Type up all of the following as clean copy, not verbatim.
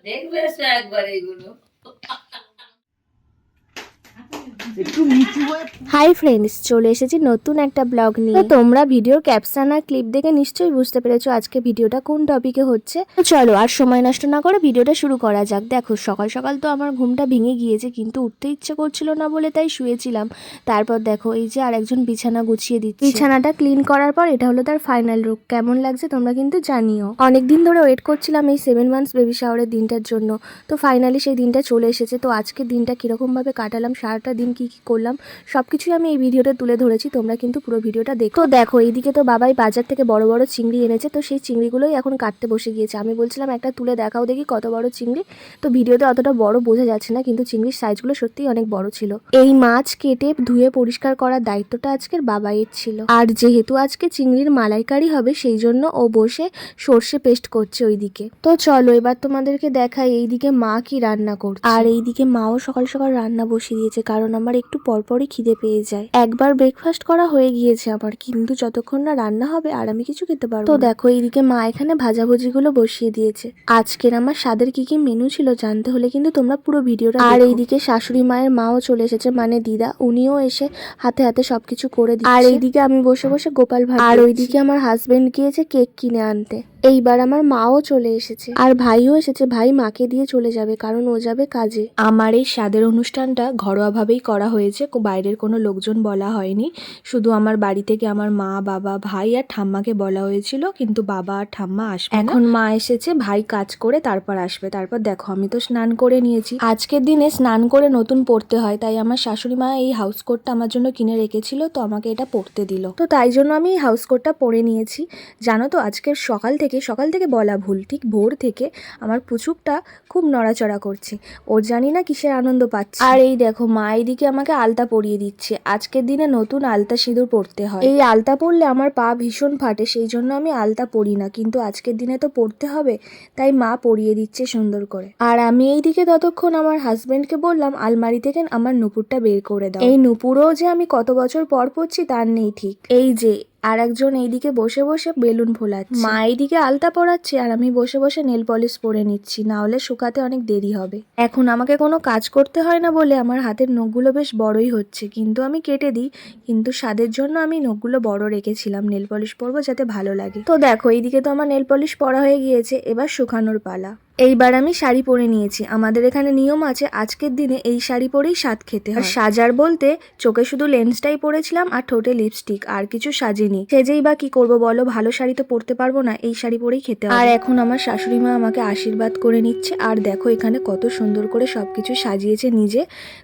দেখবে একবার এগুলো। হাই ফ্রেন্ডস, চলে এসেছি নতুন একটা ব্লগ নিয়ে। তোমরা ভিডিওর ক্যাপশন আর ক্লিপ দেখে নিশ্চয়ই বুঝতে পেরেছো আজকে ভিডিওটা কোন টপিকে হচ্ছে। চলো আর সময় নষ্ট না করে ভিডিওটা শুরু করা যাক। দেখো সকাল সকাল তো আমার ঘুমটা ভেঙে গিয়েছে, কিন্তু উঠতে ইচ্ছে করছিল না বলে তাই শুয়েছিলাম। তারপর দেখো এই যে আরেকজন বিছানা গুছিয়ে দিচ্ছে। বিছানাটা ক্লিন করার পর এটা হলো তার ফাইনাল লুক। কেমন লাগছে তোমরা কিন্তু জানিও। অনেকদিন ধরে ওয়েট করছিলাম এই 7 মান্থস বেবি শাওয়ারের দিনটার জন্য। তো ফাইনালি সেই দিনটা চলে এসেছে। তো আজকের দিনটা কিরকম ভাবে কাটালাম, সারাটা দিন কি করলাম সবকিছু আমি এই ভিডিওতে তুলে ধরেছি। তোমরা কিন্তু পুরো ভিডিওটা দেখো। তো দেখো এইদিকে তো বাবাই বাজার থেকে বড় বড় চিংড়ি এনেছে, তো সেই চিংড়িগুলোই এখন কাটতে বসে গিয়েছে। আমি বলছিলাম একটা তুলে দেখাও দেখি কত বড় চিংড়ি। তো ভিডিওতে অতটা বড় বোঝা যাচ্ছে না, কিন্তু চিংড়ির সাইজগুলো সত্যিই অনেক বড় ছিল। এই মাছ কেটে ধুয়ে পরিষ্কার করার দায়িত্বটা আজকের বাবাইয়ের ছিল। আর যেহেতু আজকে চিংড়ির মালাইকারি হবে, সেই জন্য ও বসে সর্ষে পেস্ট করছে ওইদিকে। তো চলো এবার তোমাদেরকে দেখাই এইদিকে মা কি রান্না করছে। আর এইদিকে মাও সকাল সকাল রান্না বসিয়ে দিয়েছে, কারণ আমার একটু পরপরই খিদে পেয়ে যায়। একবার ব্রেকফাস্ট করা হয়ে গিয়েছে আমার, কিন্তু যতক্ষণ না রান্না হবে আর আমি কিছু খেতে পারবো। তো দেখো এইদিকে মা এখানে ভাজাভুজিগুলো বসিয়ে দিয়েছে। আজকের আমার স্বাদের কি কি মেনু ছিল জানতে হলে কিন্তু তোমরা পুরো ভিডিওটা। আর এইদিকে শাশুড়ি মায়ের মাও চলে এসেছে, মানে দিদা, উনিও এসে হাতে হাতে সবকিছু করে দিচ্ছে। আর এইদিকে আমি বসে বসে গোপাল ভাঁড়। আর ওইদিকে আমার হাজবেন্ড গিয়েছে কেক কিনে আনতে। এইবার আমার মাও চলে এসেছে আর ভাইও এসেছে। ভাই মাকে দিয়ে চলে যাবে, কারণ ও যাবে কাজে। আমার এই স্বাদের অনুষ্ঠানটা ঘরোয়াভাবেই করা হয়েছে, বাইরের কোনো লোকজন বলা হয়নি। শুধু আমার বাড়ি থেকে আমার মা, বাবা, ভাই আর ঠাম্মাকে বলা হয়েছিল, কিন্তু বাবা আর ঠাম্মা আসবে না। এখন মা এসেছে, ভাই কাজ করে তারপর আসবে। তারপর দেখো আমি তো স্নান করে নিয়েছি। আজকের দিনে স্নান করে নতুন পড়তে হয়, তাই আমার শাশুড়ি মা এই হাউস কোটটা আমার জন্য কিনে রেখেছিল, তো আমাকে এটা পরতে দিল। তো তাই জন্য আমি এই হাউস কোটটা পরে নিয়েছি। জানো তো আজকের সকাল থেকে বলা ভুল, ঠিক ভোর থেকে আমার পুচুকটা খুব নড়াচড়া করছে। ওর জানি না কিসের আনন্দ পাচ্ছে। আর এই দেখো মা এইদিকে আমাকে আলতা পরিয়ে দিচ্ছে। আজকের দিনে নতুন আলতা সিঁদুর পরতে হয়। এই আলতা পরলে আমার পা ভীষণ ফাটে, সেই জন্য আমি আলতা পরি না, কিন্তু আজকের দিনে তো পরতে হবে, তাই মা পরিয়ে দিচ্ছে সুন্দর করে। আর আমি এইদিকে ততক্ষণ আমার হাজবেন্ডকে বললাম আলমারি থেকে আমার নুপুরটা বের করে দাও। এই নুপুরও যে আমি কত বছর পর পরছি তার নেই ঠিক। এই যে আর একজন এইদিকে বসে বসে বেলুন ফোলাচ্ছে। মা এইদিকে আলতা পরাচ্ছে আর আমি বসে বসে নেল পলিশ পরে নিচ্ছি, না হলে শুকাতে অনেক দেরি হবে। এখন আমাকে কোনো কাজ করতে হয় না বলে আমার হাতের নখগুলো বেশ বড়ই হচ্ছে, কিন্তু আমি কেটে দিই। কিন্তু স্বাদের জন্য আমি নখগুলো বড় রেখেছিলাম, নেল পলিশ পরবো যাতে ভালো লাগে। তো দেখো এইদিকে তো আমার নেল পলিশ পরা হয়ে গিয়েছে, এবার শুকানোর পালা। এইবার আমি শাড়ি পরে নিয়েছি। আমাদের এখানে নিয়ম আছে আজকের দিনে এই শাড়ি পরেই স্বাদ খেতে হয়। সাজার বলতে চোখে শুধু লেন্সটাই পরেছিলাম আর ঠোঁটে লিপস্টিক, আর কিছু সাজিনি। সেজেই বা কি করবো বলো, ভালো শাড়ি তো পরতে পারবো না, এই শাড়ি পরেই খেতে হবে। আর এখন আমার শাশুড়ি মা আমাকে আশীর্বাদ করে নিচ্ছে। আর দেখো এখানে কত সুন্দর করে সবকিছু সাজিয়েছে নিজে।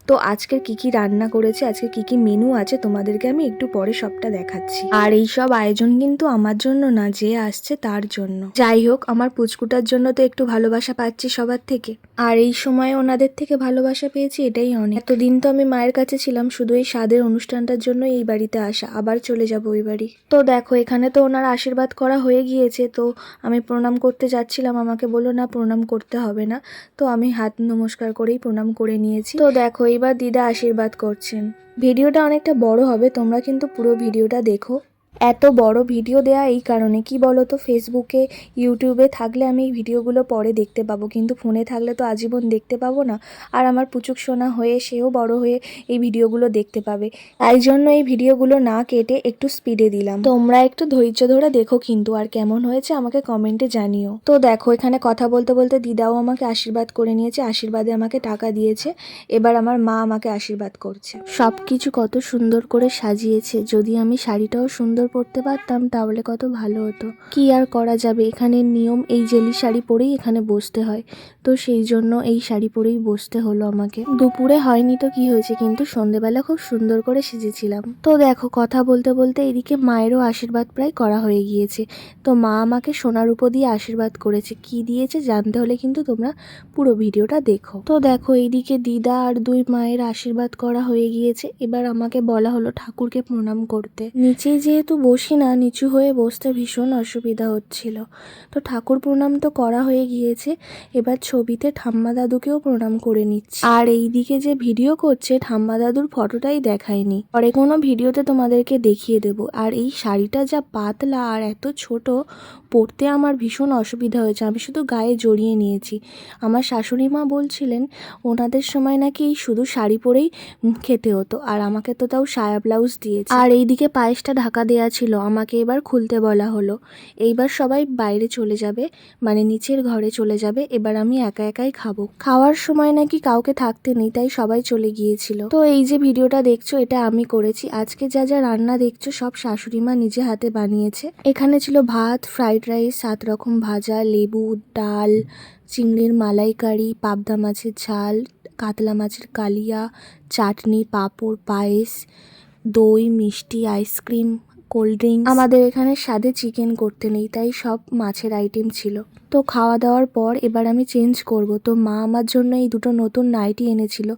তো আজকের কি কি রান্না করেছে, আজকে কি কি মেনু আছে তোমাদেরকে আমি একটু পরে সবটা দেখাচ্ছি। আর এই সব আয়োজন কিন্তু আমার জন্য না, যে আসছে তার জন্য। যাই হোক, আমার পুচকুটার জন্য তো একটু ভালোবাসা পাচ্ছি সবার থেকে, আর এই সময় ওনাদের থেকে ভালোবাসা পেয়েছি, এটাই অনেক। এতদিন তো আমি মায়ের কাছে ছিলাম, শুধু এই স্বাদের অনুষ্ঠানটার জন্য এই বাড়িতে আসা, আবার চলে যাব ওই বাড়ি। তো দেখো এখানে তো ওনার আশীর্বাদ করা হয়ে গিয়েছে, তো আমি প্রণাম করতে যাচ্ছিলাম, আমাকে বললো না প্রণাম করতে হবে না, তো আমি হাত নমস্কার করেই প্রণাম করে নিয়েছি। তো দেখো এইবার দিদা আশীর্বাদ করছেন। ভিডিওটা অনেকটা বড় হবে, তোমরা কিন্তু পুরো ভিডিওটা দেখো। এত বড় ভিডিও দেয়া এই কারণে, কি বলো তো, ফেসবুকে ইউটিউবে থাকলে আমি এই ভিডিওগুলো পরে দেখতে পাবো, কিন্তু ফোনে থাকলে তো আজীবন দেখতে পাবো না। আর আমার পুচুক সোনা হয়ে সেও বড় হয়ে এই ভিডিওগুলো দেখতে পাবে, তাই জন্য এই ভিডিওগুলো না কেটে একটু স্পিডে দিলাম। তোমরা একটু ধৈর্য ধরে দেখো কিন্তু, আর কেমন হয়েছে আমাকে কমেন্টে জানিও। তো দেখো এখানে কথা বলতে বলতে দিদাও আমাকে আশীর্বাদ করে নিয়েছে, আশীর্বাদে আমাকে টাকা দিয়েছে। এবার আমার মা আমাকে আশীর্বাদ করছে। সবকিছু কত সুন্দর করে সাজিয়েছে। যদি আমি শাড়িটাও সুন্দর পরতে পারতাম তাহলে কত ভালো হতো। কি আর করা যাবে, এখানের নিয়ম এই জেলি শাড়ি পরেই এখানে বসতে হয়, তো সেই জন্য এই শাড়ি পরেই বসতে হলো আমাকে। দুপুরে হয়নি তো কি হয়েছে, কিন্তু সন্ধেবেলা খুব সুন্দর করে সেজেছিলাম। তো দেখো কথা বলতে বলতে এদিকে মায়েরও আশীর্বাদ প্রায় করা হয়ে গিয়েছে। তো মা আমাকে সোনার উপর দিয়ে আশীর্বাদ করেছে, কি দিয়েছে জানতে হলে কিন্তু তোমরা পুরো ভিডিওটা দেখো। তো দেখো এইদিকে দিদা আর দুই মায়ের আশীর্বাদ করা হয়ে গিয়েছে। এবার আমাকে বলা হলো ঠাকুরকে প্রণাম করতে। নিচেই যেহেতু যেহেতু বসি না, নিচু হয়ে বসতে ভীষণ অসুবিধা হচ্ছিল। তো ঠাকুর প্রণাম তো করা হয়ে গিয়েছে, এবার ছবিতে ঠাম্মা দাদুকেও প্রণাম করে নিচ্ছি। আর এইদিকে যে ভিডিও করছে ঠাম্মা দাদুর ফটোটাই দেখায়নি, পরে কোনো ভিডিওতে তোমাদেরকে দেখিয়ে দেব। আর এই শাড়িটা যা পাতলা আর এত ছোট, পরতে আমার ভীষণ অসুবিধা হয়েছে, আমি শুধু গায়ে জড়িয়ে নিয়েছি। আমার শাশুড়ি মা বলছিলেন ওনাদের সময় নাকি শুধু শাড়ি পরেই খেতে হতো, আর আমাকে তো তাও সায়া ব্লাউজ দিয়েছে। আর এইদিকে পায়েসটা ঢাকা দেওয়া ছিল, আমাকে এবার খুলতে বলা হলো। এইবার সবাই বাইরে চলে যাবে, মানে নিচের ঘরে চলে যাবে, এবার আমি একা একাই খাবো। খাওয়ার সময় নাকি কাউকে থাকতে নেই, তাই সবাই চলে গিয়েছিল। তো এই যে ভিডিওটা দেখছো এটা আমি করেছি। আজকে যা যা রান্না দেখছো সব শাশুড়ি মা নিজে হাতে বানিয়েছে। এখানে ছিল ভাত, ফ্রাইড রাইস, 7 রকম ভাজা, লেবু, ডাল, চিংড়ির মালাইকারি, পাবদা মাছের ঝাল, কাতলা মাছের কালিয়া, চাটনি, পাঁপড়, পায়েস, দই, মিষ্টি, আইসক্রিম, কোল্ড ড্রিঙ্কস। আমাদের এখানে স্বাদে চিকেন করতে নেই, তাই সব মাছের আইটেম ছিল। তো খাওয়া দাওয়ার পর এবার আমি চেঞ্জ করব। তো মা আমার জন্য এই দুটো নতুন নাইটি এনেছিল।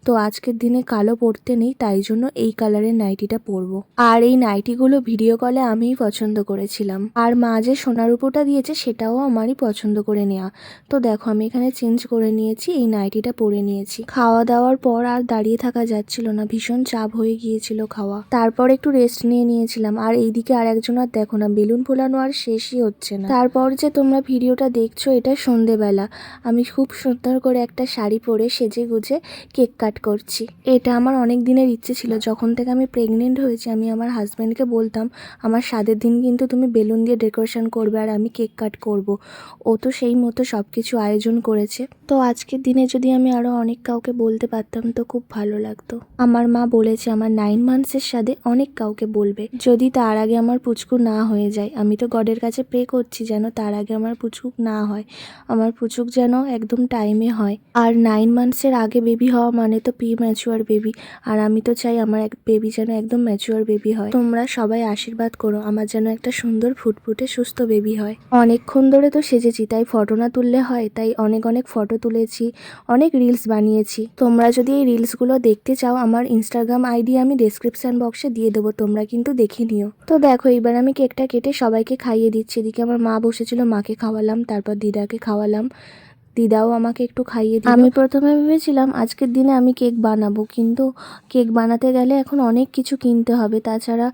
তো আজকের দিনে কালো পরতে নেই, তাই জন্য এই কালারের নাইটিটা পরবো। আর এই নাইটিগুলো ভিডিও কলে আমিই পছন্দ করেছিলাম। আর মা যে সোনার উপরটা দিয়েছে সেটাও আমারই পছন্দ করে নেওয়া। তো দেখো আমি এখানে চেঞ্জ করে নিয়েছি, এই নাইটিটা পরে নিয়েছি। খাওয়া দাওয়ার পর আর দাঁড়িয়ে থাকা যাচ্ছিল না, ভীষণ চাপ হয়ে গিয়েছিল খাওয়া। তারপর একটু রেস্ট নিয়ে নিয়েছিলাম। আর এইদিকে আর একজন আর দেখো না, বেলুন ফোলানো আর শেষই হচ্ছে না। তারপর যে তোমরা ভিডিওটা দেখছো এটা সন্ধেবেলা, আমি খুব সুন্দর করে একটা শাড়ি পরে সেজে গুজে কেক কাট করছি। এটা আমার অনেক দিনের ইচ্ছে ছিল। যখন থেকে আমি প্রেগনেন্ট হয়েছি আমি আমার হাজব্যান্ডকে বলতাম আমার স্বাদের দিন কিন্তু তুমি বেলুন দিয়ে ডেকোরেশন করবে আর আমি কেক কাট করব। ও তো সেই মতো সব কিছু আয়োজন করেছে। তো আজকের দিনে যদি আমি আরও অনেক কাউকে বলতে পারতাম তো খুব ভালো লাগতো। আমার মা বলেছে আমার 9 মান্থসের সাথে অনেক কাউকে বলবে, যদি তার আগে আমার পুচকু না হয়ে যায়। আমি তো গডের কাছে প্রে করছি যেন তার আগে আমার পুচকু না হয়, আমার পুচুক যেন একদম টাইমে হয়। আর 9 মান্থসের আগে বেবি হওয়া মানে তো প্রি ম্যাচুয়ার বেবি, আর আমি তো চাই আমার এক বেবি যেন একদম ম্যাচুয়ার বেবি হয়। তোমরা সবাই আশীর্বাদ করো আমার যেন একটা সুন্দর ফুটফুটে সুস্থ বেবি হয়। অনেকক্ষণ ধরে তো সেজেছি, তাই ফটো না তুললে হয়, তাই অনেক অনেক ফটো তুলেছি, অনেক রিলস বানিয়েছি। তোমরা যদি এই রিলসগুলো দেখতে চাও আমার ইনস্টাগ্রাম আইডি আমি ডেসক্রিপশন বক্সে দিয়ে দেবো, তোমরা কিন্তু দেখে নিও। তো দেখো এবার আমি কেকটা কেটে সবাইকে খাইয়ে দিচ্ছি। এদিকে আমার মা বসেছিল, মাকে খাওয়ালাম, তারপর দিদাকে খাওয়ালাম, দিদাও আমাকে একটু খাইয়ে দিল। আমি প্রথমে ভেবেছিলাম আজকের দিনে আমি কেক বানাবো, কিন্তু কেক বানাতে গেলে এখন অনেক কিছু কিনতে হবে, তাছাড়া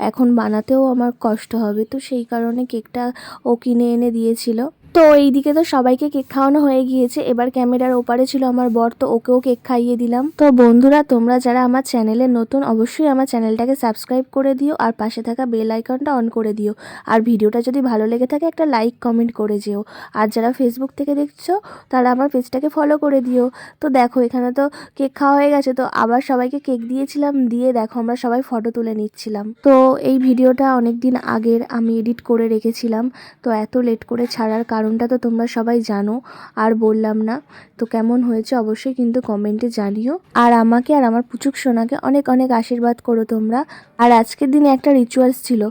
এখন বানাতেও আমার কষ্ট হবে। তো সেই কারণে কেকটা ও কিনে এনে দিয়েছিল। তো এইদিকে তো সবাইকে কেক খাওয়ানো হয়ে গিয়েছে, এবার ক্যামেরার ওপারে ছিল আমার বর, তো ওকেও কেক খাইয়ে দিলাম। তো বন্ধুরা তোমরা যারা আমার চ্যানেলে নতুন অবশ্যই আমার চ্যানেলটাকে সাবস্ক্রাইব করে দিও, আর পাশে থাকা বেল আইকনটা অন করে দিও। আর ভিডিওটা যদি ভালো লেগে থাকে একটা লাইক কমেন্ট করে যেও। আর যারা ফেসবুক থেকে দেখছো তারা আমার পেজটাকে ফলো করে দিও। তো দেখো এখানে তো কেক খাওয়া হয়ে গেছে, তো আবার সবাইকে কেক দিয়েছিলাম, দিয়ে দেখো আমরা সবাই ফটো তুলে নিচ্ছিলাম। তো এই ভিডিওটা অনেক দিন আগের আমি এডিট করে রেখেছিলাম, তো এত লেট করে ছাড়ার কারণটা তো তোমরা সবাই জানো, আর বললাম না। তো কেমন হয়েছে অবশ্যই কিন্তু কমেন্টে জানিও। আর আমাকে আর আমার পুচুক সোনাকে অনেক অনেক আশীর্বাদ করো তোমরা। আর আজকের দিনে একটা রিচুয়ালস ছিল,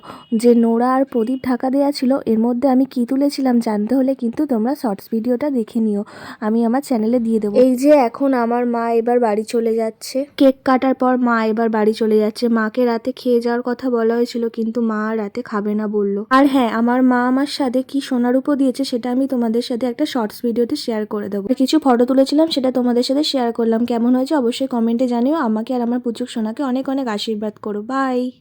যে নোড়া আর প্রদীপ ঢাকা দেওয়া ছিল, এর মধ্যে আমি কি তুলেছিলাম জানতে হলে কিন্তু তোমরা শর্টস ভিডিওটা দেখে নিও, আমি আমার চ্যানেলে দিয়ে দেবো। এই যে এখন আমার মা এবার বাড়ি চলে যাচ্ছে, কেক কাটার পর মা এবার বাড়ি চলে যাচ্ছে। মাকে রাতে খেয়ে যাওয়ার কথা বলা হয়েছিল, কিন্তু মা রাতে খাবে না বললো। আর হ্যাঁ, আমার মা আমার সাথে কি সোনার উপর দিয়েছে সেটা আমি তোমাদের সাথে একটা শর্টস ভিডিওতে শেয়ার করে দেবো। কিছু ফটো তুলেছিলাম সেটা তোমাদের সাথে শেয়ার করলাম, কেমন হয়েছে অবশ্যই কমেন্টে জানিও। আমাকে আর আমার পুচুক সোনাকে অনেক অনেক আশীর্বাদ করো। বাই।